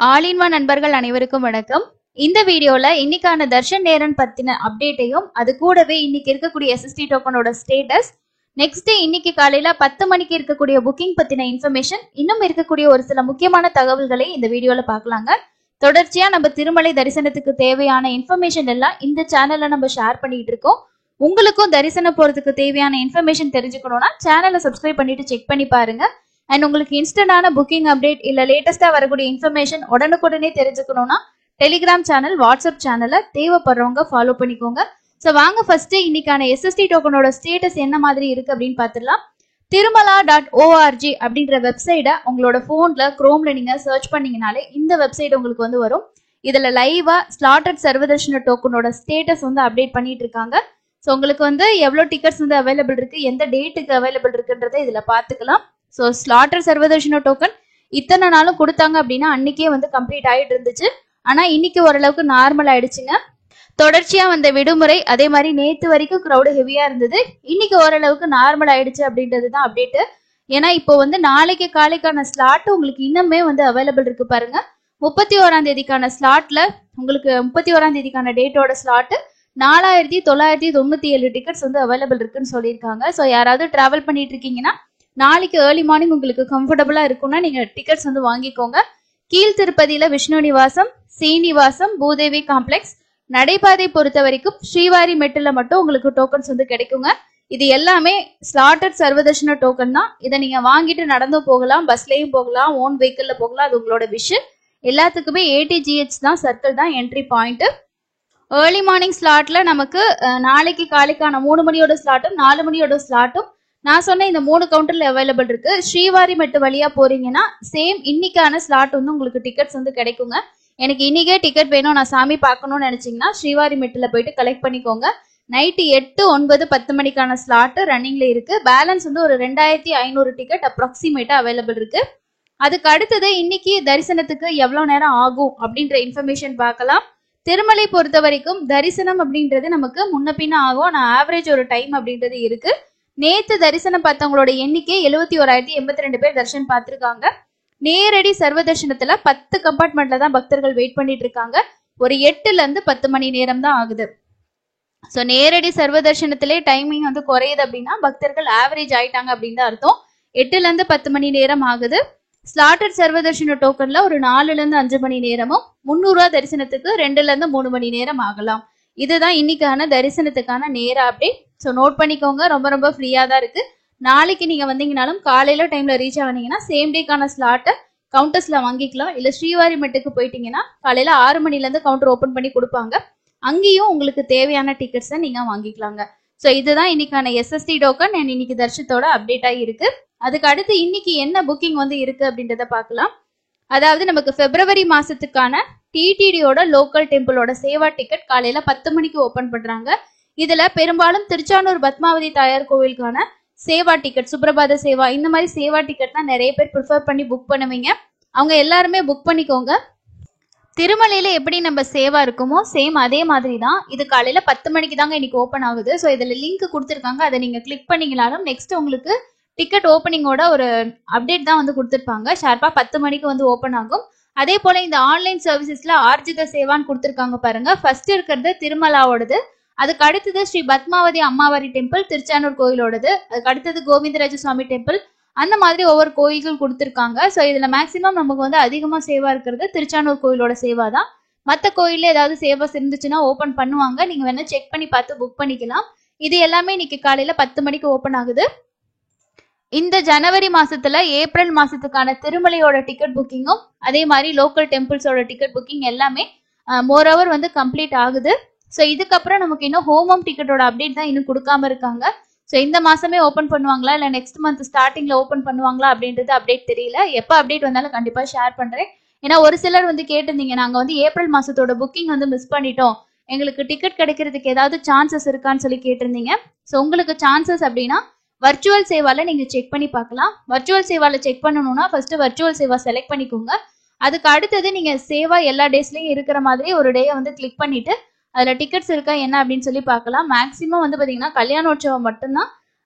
All in one நண்பர்கள் அனைவருக்கும் வணக்கம். இந்த வீடியோல இன்னைக்கான தர்ஷன் நேரன் பத்தின அப்டேட்டையும் அது கூடவே இன்னைக்கு இருக்கக்கூடிய SST டோக்கனோட ஸ்டேட்டஸ், நெக்ஸ்ட் இன்னைக்கு காலையில 10 மணிக்கு இருக்கக்கூடிய புக்கிங் பத்தின இன்ஃபர்மேஷன், இன்னும் இருக்கக்கூடிய ஒரு சில முக்கியமான தகவல்களை இந்த வீடியோல பார்க்கலாங்க. தொடர்ச்சியா நம்ம திருமலை தரிசனத்துக்கு தேவையான இன்ஃபர்மேஷன் எல்லாம் இந்த சேனல்ல நம்ம ஷேர் பண்ணிட்டு இருக்கோம். உங்களுக்கும் தரிசனம் போறதுக்கு தேவையான இன்ஃபர்மேஷன் தெரிஞ்சுக்கணும்னா சேனலை சப்ஸ்கிரைப் பண்ணிட்டு செக் பண்ணி பாருங்க. அண்ட் உங்களுக்கு இன்ஸ்டன்டான புக்கிங் அப்டேட் இல்ல லேட்டஸ்டா வரக்கூடிய இன்ஃபர்மேஷன் உடனுக்குடனே தெரிஞ்சுக்கணும்னா டெலிகிராம் சேனல், வாட்ஸ்அப் சேனலை தேவைப்படுறவங்க ஃபாலோ பண்ணிக்கோங்க. ஸோ வாங்க ஃபர்ஸ்ட் இன்னைக்கான SST டோக்கனோட ஸ்டேட்டஸ் என்ன மாதிரி இருக்கு அப்படின்னு பார்த்துடலாம். திருமலா.org அப்படின்ற வெப்சைட்டை உங்களோட போன்ல குரோம்ல நீங்க சர்ச் பண்ணீங்கனாலே இந்த வெப்சைட் உங்களுக்கு வந்து வரும். இதுல லைவா ஸ்லாட்டட் சர்வதர்ஷன டோக்கனோட ஸ்டேட்டஸ் வந்து அப்டேட் பண்ணிட்டு இருக்காங்க. ஸோ உங்களுக்கு வந்து எவ்வளோ டிக்கெட்ஸ் வந்து அவைலபிள் இருக்கு, எந்த டேட்டுக்கு அவைலபிள் இருக்குன்றதை இதுல பாத்துக்கலாம். ஸோ ஸ்லாட்டர் சர்வதர்ஷன டோக்கன் இத்தனை நாளும் கொடுத்தாங்க அப்படின்னா அன்னைக்கே வந்து கம்ப்ளீட் ஆயிட்டு இருந்துச்சு. ஆனா இன்னைக்கு ஓரளவுக்கு நார்மல் ஆயிடுச்சுங்க. தொடர்ச்சியா வந்த விடுமுறை, அதே மாதிரி நேத்து வரைக்கும் க்ரௌடு ஹெவியா இருந்தது. இன்னைக்கு ஓரளவுக்கு நார்மல் ஆயிடுச்சு அப்படின்றது தான் அப்டேட். ஏன்னா இப்போ வந்து நாளைக்கு காலைக்கான ஸ்லாட் உங்களுக்கு இன்னுமே வந்து அவைலபிள் இருக்கு பாருங்க. 31ஆம் தேதிக்கான ஸ்லாட்ல உங்களுக்கு 31ஆம் தேதிக்கான டேட்டோட ஸ்லாட் 4997 டிக்கெட்ஸ் வந்து அவைலபிள் இருக்குன்னு சொல்லியிருக்காங்க. ஸோ யாராவது டிராவல் பண்ணிட்டு இருக்கீங்கன்னா நாளைக்கு ஏர்லி மார்னிங் உங்களுக்கு கம்ஃபர்டபுளா இருக்கும்னா நீங்க டிக்கெட்ஸ் வந்து வாங்கிக்கோங்க. கீழ் திருப்பதியில விஷ்ணு நிவாசம், சீனிவாசம், பூதேவி காம்ப்ளெக்ஸ், நடைபாதை பொறுத்த வரைக்கும் ஸ்ரீவாரி மெட்டில மட்டும் உங்களுக்கு டோக்கன்ஸ் வந்து கிடைக்குங்க. இது எல்லாமே ஸ்லாட்டட் சர்வதர்ஷன டோக்கன் தான். இதை நீங்க வாங்கிட்டு நடந்தும் போகலாம், பஸ்லயும் போகலாம், ஓன் வெஹிக்கிள்ல போகலாம், அது உங்களோட விஷ். எல்லாத்துக்குமே ATGH தான், சர்க்கிள் தான் என்ட்ரி பாயிண்ட். ஏர்லி மார்னிங் ஸ்லாட்ல நமக்கு நாளைக்கு காலைக்கான 3 மணியோட ஸ்லாட்டும் 4 மணியோட ஸ்லாட்டும் நான் சொன்ன இந்த 3 கவுண்டர்ல அவைலபிள் இருக்கு. ஸ்ரீவாரி மெட்டு வழியா போறீங்கன்னா சேம் இன்னைக்கான ஸ்லாட் வந்து உங்களுக்கு டிக்கெட்ஸ் வந்து கிடைக்குங்க. எனக்கு இன்னைக்கே டிக்கெட் வேணும், நான் சாமி பார்க்கணும்னு நினைச்சீங்கன்னா ஸ்ரீவாரி மெட்டுல போயிட்டு கலெக்ட் பண்ணிக்கோங்க. நைட்டு 8, 9, 10 மணிக்கான ஸ்லாட் ரன்னிங்ல இருக்கு. பேலன்ஸ் வந்து ஒரு 2500 டிக்கெட் அப்ராக்சிமேட்டா அவைலபிள் இருக்கு. அதுக்கு அடுத்தது இன்னைக்கு தரிசனத்துக்கு எவ்வளவு நேரம் ஆகும் அப்படின்ற இன்ஃபர்மேஷன் பார்க்கலாம். திருமலை பொறுத்த வரைக்கும் தரிசனம் அப்படின்றது நமக்கு முன்ன பின்ன ஆகும். நான் ஆவரேஜ் ஒரு டைம் அப்படின்றது இருக்கு. நேத்து தரிசனம் பார்த்தவங்களோட எண்ணிக்கை 71,082 பேர் தரிசனம் பார்த்திருக்காங்க. நேரடி சர்வதர்ஷனத்துல 10 கம்பார்ட்மெண்ட்ல தான் பக்தர்கள் வெயிட் பண்ணிட்டு இருக்காங்க. ஒரு 8ல இருந்து 10 மணி நேரம் தான் ஆகுது. ஸோ நேரடி சர்வதர்ஷனத்திலே டைமிங் வந்து குறையுது அப்படின்னா பக்தர்கள் ஆவரேஜ் ஆயிட்டாங்க அப்படின்னு தான் அர்த்தம். 8ல இருந்து 10 மணி நேரம் ஆகுது. ஸ்லாட்டட் சர்வதர்ஷன டோக்கன்ல ஒரு 4ல இருந்து 5 மணி நேரமும், 300 ரூபா தரிசனத்துக்கு 2ல இருந்து 3 மணி நேரம் ஆகலாம். இதுதான் இன்னைக்கான தரிசனத்துக்கான நேர அப்டேட். ஸோ நோட் பண்ணிக்கோங்க, ரொம்ப ரொம்ப ஃப்ரீயா தான் இருக்கு. நாளைக்கு நீங்க வந்தீங்கனாலும் காலையில டைம்ல ரீச் ஆனீங்கன்னா சேம் டேக்கான ஸ்லாட்டை கவுண்டர்ஸ்ல வாங்கிக்கலாம். இல்ல ஸ்ரீவாரி மெட்டுக்கு போயிட்டீங்கன்னா காலையில 6 மணில இருந்து கவுண்டர் ஓபன் பண்ணி கொடுப்பாங்க. அங்கேயும் உங்களுக்கு தேவையான டிக்கெட்ஸை நீங்க வாங்கிக்கலாங்க. ஸோ இதுதான் இன்னைக்கான SST டோக்கன் அண்ட் இன்னைக்கு தர்ஷத்தோட அப்டேட்டா இருக்கு. அதுக்கு அடுத்து இன்னைக்கு என்ன புக்கிங் வந்து இருக்கு அப்படின்றத பார்க்கலாம். அதாவது நமக்கு பிப்ரவரி மாசத்துக்கான TTDயோட லோக்கல் டெம்பிளோட சேவா டிக்கெட் காலையில 10 மணிக்கு ஓபன் பண்றாங்க. இதுல பெரும்பாலும் திருச்சானூர் பத்மாவதி தாயார் கோவிலுக்கான சேவா டிக்கெட், சுப்ரபாத சேவா, இந்த மாதிரி சேவா டிக்கெட் தான் நிறைய பேர் ப்ரிஃபர் பண்ணி புக் பண்ணுவீங்க. அவங்க எல்லாருமே புக் பண்ணிக்கோங்க. திருமலையில எப்படி நம்ம சேவா இருக்குமோ சேம் அதே மாதிரி தான் இது காலையில 10 மணிக்கு தாங்க இன்னைக்கு ஓப்பன் ஆகுது. ஸோ இதுல லிங்க் கொடுத்துருக்காங்க, அதை நீங்க கிளிக் பண்ணீங்கனாலும் நெக்ஸ்ட் உங்களுக்கு டிக்கெட் ஓப்பனிங்கோட ஒரு அப்டேட் தான் வந்து கொடுத்துருப்பாங்க. ஷார்ப்பா 10 மணிக்கு வந்து ஓப்பன் ஆகும். அதே போல இந்த ஆன்லைன் சர்வீசஸ்ல ஆர்ஜித சேவான்னு கொடுத்துருக்காங்க பாருங்க. ஃபர்ஸ்ட் இருக்கிறது திருமலாவோடது, அதுக்கு அடுத்தது ஸ்ரீ பத்மாவதி அம்மாவாரி டெம்பிள் திருச்சானூர் கோயிலோடது, அதுக்கு அடுத்தது கோவிந்தராஜ சுவாமி டெம்பிள், அந்த மாதிரி ஒவ்வொரு கோயில்கள் கொடுத்துருக்காங்க. ஸோ இதுல மேக்சிமம் நமக்கு வந்து அதிகமா சேவா இருக்கிறது திருச்சானூர் கோயிலோட சேவா தான். மற்ற கோயில்ல ஏதாவது சேவா இருந்துச்சுன்னா ஓப்பன் பண்ணுவாங்க, நீங்க வேணா செக் பண்ணி பார்த்து புக் பண்ணிக்கலாம். இது எல்லாமே இன்னைக்கு காலையில 10 மணிக்கு ஓப்பன் ஆகுது. இந்த ஜனவரி மாசத்துல ஏப்ரல் மாசத்துக்கான திருமலையோட டிக்கெட் புக்கிங்கும் அதே மாதிரி லோக்கல் டெம்பிள்ஸோட டிக்கெட் புக்கிங் எல்லாமே மோரோவர் வந்து கம்ப்ளீட் ஆகுது. ஸோ இதுக்கப்புறம் நமக்கு இன்னும் ஹோமம் டிக்கெட்டோட அப்டேட் தான் இன்னும் கொடுக்காம இருக்காங்க. ஸோ இந்த மாசமே ஓப்பன் பண்ணுவாங்களா இல்லை நெக்ஸ்ட் மந்த் ஸ்டார்டிங்ல ஓப்பன் பண்ணுவாங்களா அப்படின்றது அப்டேட் தெரியல. எப்போ அப்டேட் வந்தாலும் கண்டிப்பா ஷேர் பண்றேன். ஏன்னா ஒரு சிலர் வந்து கேட்டிருந்தீங்க, நாங்க வந்து ஏப்ரல் மாசத்தோட புக்கிங் வந்து மிஸ் பண்ணிட்டோம், எங்களுக்கு டிக்கெட் கிடைக்கிறதுக்கு ஏதாவது சான்சஸ் இருக்கான்னு சொல்லி கேட்டிருந்தீங்க. ஸோ உங்களுக்கு சான்சஸ் அப்படின்னா வர்ச்சுவல் சேவால நீங்க செக் பண்ணி பார்க்கலாம். வர்ச்சுவல் சேவால செக் பண்ணணும்னா ஃபர்ஸ்ட் வர்ச்சுவல் சேவா செலக்ட் பண்ணிக்கோங்க. அதுக்கு அடுத்தது நீங்க சேவா எல்லா டேஸ்லயும் இருக்கிற மாதிரி ஒரு டே வந்து கிளிக் பண்ணிட்டு அதுல டிக்கெட்ஸ் இருக்கா என்ன அப்படின்னு சொல்லி பார்க்கலாம். மேக்சிமம் வந்து பாத்தீங்கன்னா கல்யாணோற்சவம் மட்டும்தான்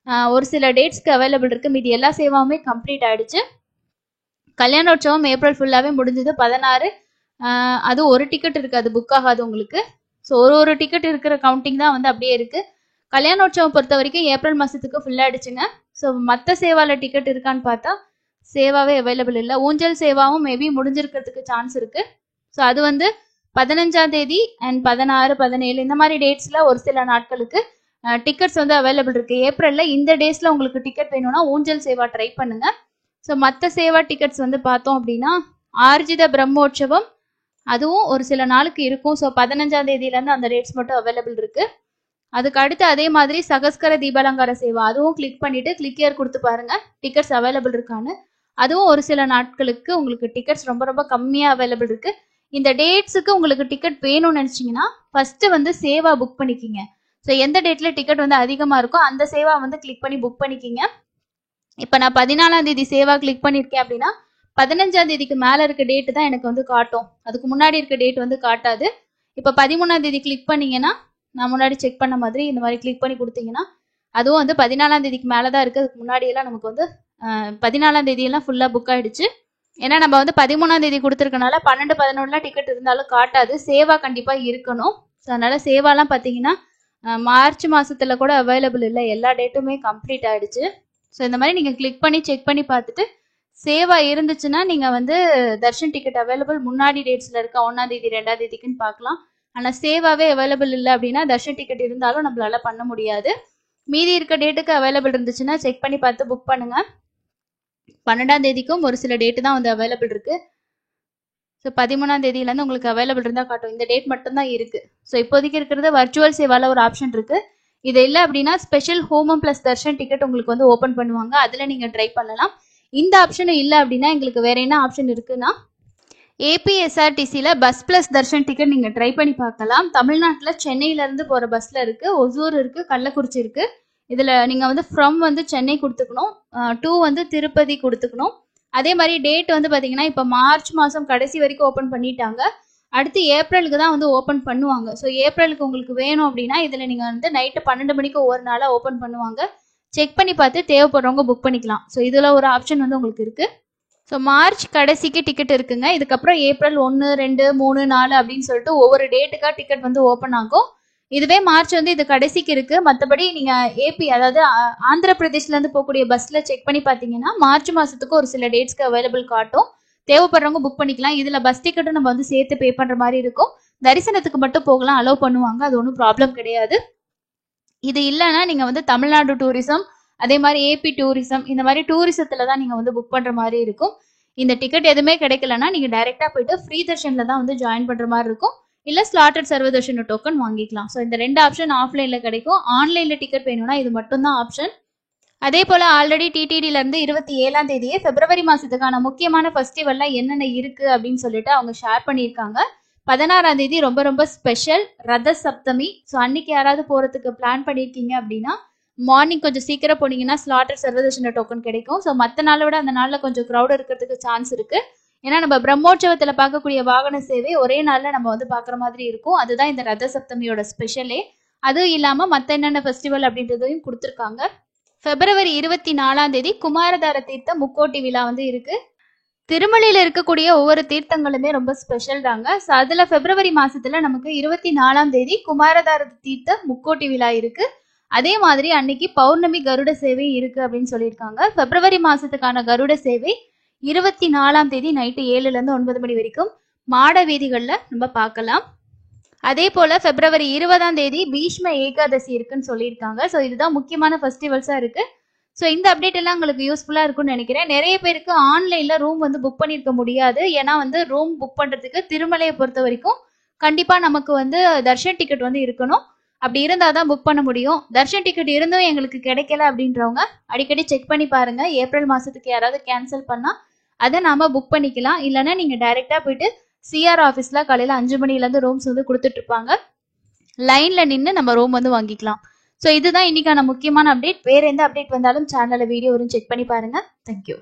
ஒரு சில டேட்ஸ்க்கு அவைலபிள் இருக்கு. மீதி எல்லா சேவாவுமே கம்ப்ளீட் ஆயிடுச்சு. கல்யாணோற்சவம் ஏப்ரல் ஃபுல்லாவே முடிஞ்சது. 16, அது ஒரு டிக்கெட் இருக்கு, அது புக் ஆகாது உங்களுக்கு. ஸோ ஒரு டிக்கெட் இருக்கிற கவுண்டிங் தான் வந்து அப்படியே இருக்கு. கல்யாணோற்சவம் பொறுத்த வரைக்கும் ஏப்ரல் மாசத்துக்கு ஃபுல் ஆயிடுச்சுங்க. ஸோ மற்ற சேவால டிக்கெட் இருக்கான்னு பார்த்தா சேவாவே அவைலபிள் இல்லை. ஊஞ்சல் சேவாவும் மேபி முடிஞ்சிருக்கிறதுக்கு சான்ஸ் இருக்கு. ஸோ அது வந்து 15ஆம் தேதி அண்ட் 16, 17 இந்த மாதிரி டேட்ஸ்ல ஒரு சில நாட்களுக்கு டிக்கெட்ஸ் வந்து அவைலபிள் இருக்கு. ஏப்ரல்ல இந்த டேஸ்ல உங்களுக்கு டிக்கெட் வேணும்னா ஊஞ்சல் சேவா ட்ரை பண்ணுங்க. ஸோ மற்ற சேவா டிக்கெட்ஸ் வந்து பார்த்தோம் அப்படின்னா ஆர்ஜித பிரம்மோற்சவம் அதுவும் ஒரு சில நாளுக்கு இருக்கும். ஸோ 15ஆம் தேதியிலேருந்து அந்த டேட்ஸ் மட்டும் அவைலபிள் இருக்கு. அதுக்கு அடுத்து அதே மாதிரி சகஸ்கர தீபாலங்கார சேவா அதுவும் கிளிக் பண்ணிட்டு கிளிக் இயர் கொடுத்து பாருங்க டிக்கெட்ஸ் அவைலபிள் இருக்கான்னு. அதுவும் ஒரு சில நாட்களுக்கு உங்களுக்கு டிக்கெட்ஸ் ரொம்ப ரொம்ப கம்மியாக அவைலபிள் இருக்கு. இந்த டேட்ஸுக்கு உங்களுக்கு டிக்கெட் வேணும்னு நினைச்சீங்கன்னா ஃபர்ஸ்ட் வந்து சேவா புக் பண்ணிக்கிங்க. ஸோ எந்த டேட்ல டிக்கெட் வந்து அதிகமாக இருக்கோ அந்த சேவா வந்து கிளிக் பண்ணி புக் பண்ணிக்கிங்க. இப்போ நான் 14ஆம் தேதி சேவா கிளிக் பண்ணியிருக்கேன் அப்படின்னா 15ஆம் தேதிக்கு மேலே இருக்க டேட்டு தான் எனக்கு வந்து காட்டும், அதுக்கு முன்னாடி இருக்க டேட் வந்து காட்டாது. இப்போ 13ஆம் தேதி கிளிக் பண்ணீங்கன்னா நான் முன்னாடி செக் பண்ண மாதிரி இந்த மாதிரி கிளிக் பண்ணி கொடுத்தீங்கன்னா அதுவும் வந்து 14ஆம் தேதிக்கு மேலே தான் இருக்குது. அதுக்கு முன்னாடியெல்லாம் நமக்கு வந்து 14ஆம் தேதியெல்லாம் ஃபுல்லாக புக் ஆகிடுச்சு. ஏன்னா நம்ம வந்து 13ஆம் தேதி கொடுத்துருக்கனால 12, 11 டிக்கெட் இருந்தாலும் காட்டாது. சேவா கண்டிப்பாக இருக்கணும். ஸோ அதனால சேவாலாம் பார்த்தீங்கன்னா மார்ச் மாசத்துல கூட அவைலபிள் இல்லை, எல்லா டேட்டுமே கம்ப்ளீட் ஆயிடுச்சு. ஸோ இந்த மாதிரி நீங்கள் கிளிக் பண்ணி செக் பண்ணி பார்த்துட்டு சேவா இருந்துச்சுன்னா நீங்கள் வந்து தர்ஷன் டிக்கெட் அவைலபிள் முன்னாடி டேட்ஸில் இருக்க 1ஆம் தேதி 2ஆம் தேதிக்குன்னு பார்க்கலாம். ஆனால் சேவாவே அவைலபிள் இல்லை அப்படின்னா தர்ஷன் டிக்கெட் இருந்தாலும் நம்மளால பண்ண முடியாது. மீதி இருக்க டேட்டுக்கு அவைலபிள் இருந்துச்சுன்னா செக் பண்ணி பார்த்து புக் பண்ணுங்க. 12ஆம் தேதிக்கும் ஒரு சில டேட்டு தான் வந்து அவைலபிள் இருக்கு. ஸோ 13ஆம் தேதியிலேருந்து உங்களுக்கு அவைலபிள் இருந்தால் காட்டும். இந்த டேட் மட்டும்தான் இருக்கு. ஸோ இப்போதைக்கு இருக்கிறது வர்ச்சுவல் சேவால ஒரு ஆப்ஷன் இருக்கு. இது இல்லை அப்படின்னா ஸ்பெஷல் ஹோமம் பிளஸ் தர்ஷன் டிக்கெட் உங்களுக்கு வந்து ஓப்பன் பண்ணுவாங்க, அதில் நீங்கள் ட்ரை பண்ணலாம். இந்த ஆப்ஷனும் இல்லை அப்படின்னா எங்களுக்கு வேற என்ன ஆப்ஷன் இருக்குன்னா ஏபிஎஸ்ஆர்டிசியில் பஸ் பிளஸ் தர்ஷன் டிக்கெட் நீங்கள் ட்ரை பண்ணி பார்க்கலாம். தமிழ்நாட்டில் சென்னையிலேருந்து போகிற பஸ்ஸில் இருக்குது, ஒசூர் இருக்குது, கள்ளக்குறிச்சி இருக்குது. இதில் நீங்கள் வந்து ஃப்ரம் வந்து சென்னை கொடுத்துக்கணும், டூ வந்து திருப்பதி கொடுத்துக்கணும். அதே மாதிரி டேட் வந்து பார்த்தீங்கன்னா இப்போ மார்ச் மாதம் கடைசி வரைக்கும் ஓப்பன் பண்ணிட்டாங்க. அடுத்து ஏப்ரலுக்கு தான் வந்து ஓப்பன் பண்ணுவாங்க. ஸோ ஏப்ரலுக்கு உங்களுக்கு வேணும் அப்படின்னா இதில் நீங்கள் வந்து நைட்டு 12 மணிக்கு ஒரு நாளாக ஓப்பன் பண்ணுவாங்க. செக் பண்ணி பார்த்து தேவைப்படுறவங்க புக் பண்ணிக்கலாம். ஸோ இதில் ஒரு ஆப்ஷன் வந்து உங்களுக்கு இருக்குது. ஸோ மார்ச் கடைசிக்கு டிக்கெட் இருக்குங்க. இதுக்கப்புறம் ஏப்ரல் 1, 2, 3, 4 அப்படின்னு சொல்லிட்டு ஒவ்வொரு டேட்டுக்காக டிக்கெட் வந்து ஓப்பன் ஆகும். இதுவே மார்ச் வந்து இது கடைசிக்கு இருக்கு. மற்றபடி நீங்கள் ஏபி அதாவது ஆந்திர பிரதேஷ்லேருந்து போகக்கூடிய பஸ்ஸில் செக் பண்ணி பார்த்தீங்கன்னா மார்ச் மாதத்துக்கு ஒரு சில டேட்ஸ்க்கு அவைலபிள் காட்டும். தேவைப்படுறவங்க புக் பண்ணிக்கலாம். இதில் பஸ் டிக்கெட்டும் நம்ம வந்து சேர்த்து பே பண்ணுற மாதிரி இருக்கும். தரிசனத்துக்கு மட்டும் போகலாம், அலோவ் பண்ணுவாங்க, அது ஒன்றும் ப்ராப்ளம் கிடையாது. இது இல்லைன்னா நீங்கள் வந்து தமிழ்நாடு டூரிசம் அதே மாதிரி ஏபி டூரிசம் இந்த மாதிரி டூரிசத்தில் தான் நீங்கள் வந்து புக் பண்ணுற மாதிரி இருக்கும். இந்த டிக்கெட் எதுவுமே கிடைக்கலன்னா நீங்கள் டைரெக்டாக போயிட்டு ஃப்ரீ தர்ஷனில் தான் வந்து ஜாயின் பண்ணுற மாதிரி இருக்கும். இல்லை ஸ்லாட்டட் சர்வதர்ஷன் டோக்கன் வாங்கிக்கலாம். ஸோ இந்த 2 ஆப்ஷன் ஆஃப்லைனில் கிடைக்கும். ஆன்லைனில் டிக்கெட் வேணும்னா இது மட்டும்தான் ஆப்ஷன். அதே போல் ஆல்ரெடி டிடிடியிலேருந்து 27ஆம் தேதியே பிப்ரவரி மாதத்துக்கான முக்கியமான ஃபெஸ்டிவல்லாம் என்னென்ன இருக்குது அப்படின்னு சொல்லிட்டு அவங்க ஷேர் பண்ணியிருக்காங்க. 16ஆம் தேதி ரொம்ப ரொம்ப ஸ்பெஷல் ரத சப்தமி. ஸோ அன்னைக்கு யாராவது போகிறதுக்கு பிளான் பண்ணியிருக்கீங்க அப்படின்னா மார்னிங் கொஞ்சம் சீக்கிரம் போனீங்கன்னா ஸ்லாட்டட் சர்வதர்ஷன டோக்கன் கிடைக்கும். ஸோ மற்ற நாளை விட அந்த நாளில் கொஞ்சம் க்ரௌட் இருக்கிறதுக்கு சான்ஸ் இருக்குது. ஏன்னா நம்ம பிரம்மோற்சவத்தில் பார்க்கக்கூடிய வாகன சேவை ஒரே நாளில் நம்ம வந்து பார்க்குற மாதிரி இருக்கும். அதுதான் இந்த ரத சப்தமியோட ஸ்பெஷலே. அதுவும் இல்லாமல் மற்ற என்னென்ன ஃபெஸ்டிவல் அப்படின்றதையும் கொடுத்துருக்காங்க. பிப்ரவரி 24ஆம் தேதி குமாரதார தீர்த்த முக்கோட்டி விழா வந்து இருக்கு. திருமலையில் இருக்கக்கூடிய ஒவ்வொரு தீர்த்தங்களுமே ரொம்ப ஸ்பெஷல் தாங்க. ஸோ அதில் பிப்ரவரி மாசத்துல நமக்கு 24ஆம் தேதி குமாரதார தீர்த்த முக்கோட்டி விழா இருக்கு. அதே மாதிரி அன்னைக்கு பௌர்ணமி கருட சேவை இருக்கு அப்படின்னு சொல்லியிருக்காங்க. பிப்ரவரி மாசத்துக்கான கருட சேவை 24ஆம் தேதி நைட்டு 7லேருந்து 9 மணி வரைக்கும் மாட வீதிகளில் நம்ம பார்க்கலாம். அதே போல பிப்ரவரி 20ஆம் தேதி பீஷ்ம ஏகாதசி இருக்குன்னு சொல்லியிருக்காங்க. ஸோ இதுதான் முக்கியமான ஃபெஸ்டிவல்ஸாக இருக்கு. ஸோ இந்த அப்டேட் எல்லாம் உங்களுக்கு யூஸ்ஃபுல்லாக இருக்கும்னு நினைக்கிறேன். நிறைய பேருக்கு ஆன்லைனில் ரூம் வந்து புக் பண்ணியிருக்க முடியாது. ஏன்னா வந்து ரூம் புக் பண்ணுறதுக்கு திருமலையை பொறுத்த வரைக்கும் கண்டிப்பாக நமக்கு வந்து தர்ஷன் டிக்கெட் வந்து இருக்கணும். அப்படி இருந்தால் தான் புக் பண்ண முடியும். தர்ஷன் டிக்கெட் இருந்தும் எங்களுக்கு கிடைக்கல அப்படின்றவங்க அடிக்கடி செக் பண்ணி பாருங்க. ஏப்ரல் மாதத்துக்கு யாராவது கேன்சல் பண்ணால் அதை நாம புக் பண்ணிக்கலாம். இல்லைன்னா நீங்கள் டைரெக்டாக போயிட்டு சிஆர் ஆஃபீஸில் காலையில் 5 மணிலேருந்து ரூம்ஸ் வந்து கொடுத்துட்டு இருப்பாங்க. லைனில் நின்று நம்ம ரூம் வந்து வாங்கிக்கலாம். ஸோ இதுதான் இன்னைக்கான முக்கியமான அப்டேட். வேற எந்த அப்டேட் வந்தாலும் சேனலில் வீடியோ வரும், செக் பண்ணி பாருங்க. தேங்க்யூ.